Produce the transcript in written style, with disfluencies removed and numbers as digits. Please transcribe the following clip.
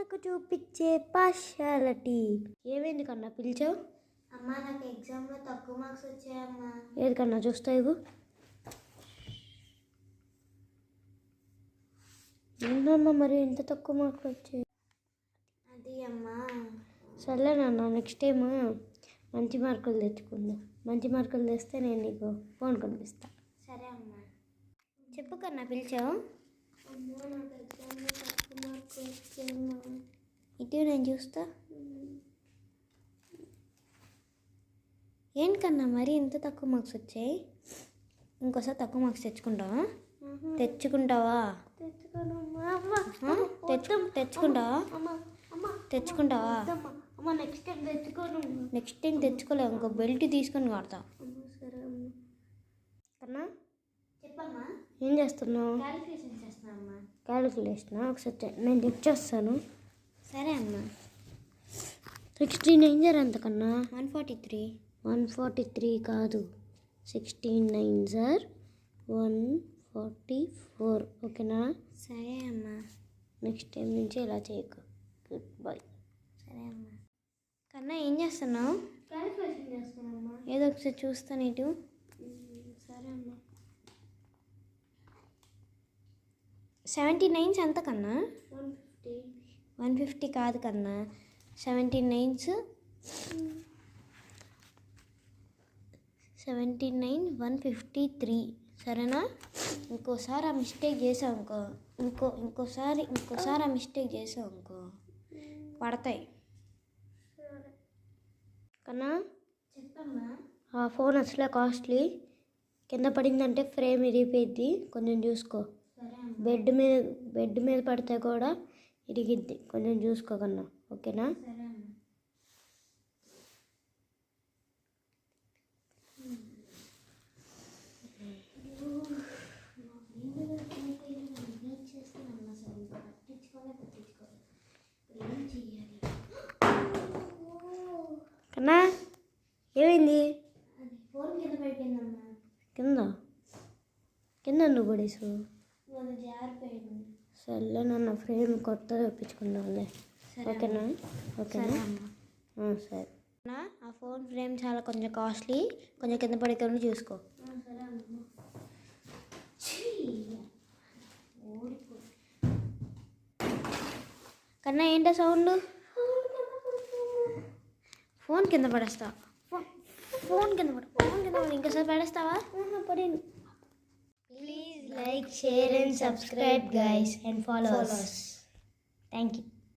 కన్నకు చూపించే పార్షాలిటీ. ఏమైంది కన్నా పిలిచావు? అమ్మ నాకు ఎగ్జామ్లో తక్కువ మార్క్స్ వచ్చాయమ్మా. ఏది కన్నా చూస్తావు? ఏంటన్నా మరి ఇంత తక్కువ మార్కులు వచ్చాయి? అది అమ్మా. సర్లే నాన్న, నెక్స్ట్ టైం మంచి మార్కులు తెచ్చుకుందాం. మంచి మార్కులు తెస్తే నేను నీకు ఫోన్ కొనిపిస్తా. సరే అమ్మా. చెప్పు కన్నా పిలిచావు? అమ్మా నాకు ఎగ్జామ్లో తక్కువ మార్క్స్ వచ్చాయమ్మా. ఇటు నేను చూస్తా. ఏంటన్నా మరి ఇంత తక్కువ మార్క్స్ వచ్చాయి? ఇంకోసారి తక్కువ మార్క్స్ తెచ్చుకుంటావా? తెచ్చుకుంటావా? తెచ్చుకుంటావా? నెక్స్ట్ టైం తెచ్చుకోలేవు. ఇంకో బెల్ట్ తీసుకొని వాడతా. కన్నా చెప్పమ్మా. ఏం చేస్తున్నావు? క్యాలిక్యులేషన్ చేస్తున్నామ్మా. క్యాలిక్యులేషనా? ఒకసారి నేను చెక్ చేస్తాను. సరే అమ్మా. 16 9 ఎంత కన్నా? 143. 143 కాదు, 16 9 144. ఓకేనా? సరే అమ్మా. నెక్స్ట్ టైం నుంచి ఇలా చేయకు. Good bye. సరే అమ్మా. కన్నా ఏం చేస్తున్నావు? క్యాలిక్యులేషన్ చేస్తున్నామ్మా. ఏదో ఒకసారి చూస్తాను ఇటు. సరే అమ్మా. 79 ఎంత కన్నా? 150. 150 కాదు కన్నా, 79 153. సరేనా? ఇంకోసారి ఆ మిస్టేక్ చేసావు అనుకో, ఇంకోసారి ఆ మిస్టేక్ చేసావు అనుకో పడతాయి. కన్నా చెప్పమ్మా. ఆ ఫోన్ అసలే కాస్ట్లీ. కింద పడిందంటే ఫ్రేమ్ ఇరిగిపోయిద్ది. కొంచెం చూసుకో. సరే అమ్మా. బెడ్ మీద పడితే కూడా ఇరిగిద్ది. కొంచెం చూసుకో కన్నా. ఓకేనా? సరే అమ్మా. కన్నా ఏమైంది? అది ఫోన్ కింద పడిపోయిందమ్మా. కింద నువ్వు పడేసు. అది జారిపోయింది. సర్లే నన్ను ఫ్రేమ్ కొత్తగా తెప్పించుకుందాంలే. ఓకేనా? ఓకేనా? సరే. ఆ ఫోన్ ఫ్రేమ్ చాలా కొంచెం కాస్ట్లీ. కొంచెం కింద పడేకుండా చూసుకో. సరే అమ్మా. కన్నా ఏంటో సౌండ్? ఫోన్ కింద పడేస్తా. ఫోన్ కింద పడి ఇంకోసారి పడేస్తావా? పడి. Please like, share and subscribe guys and follow us. Thank you.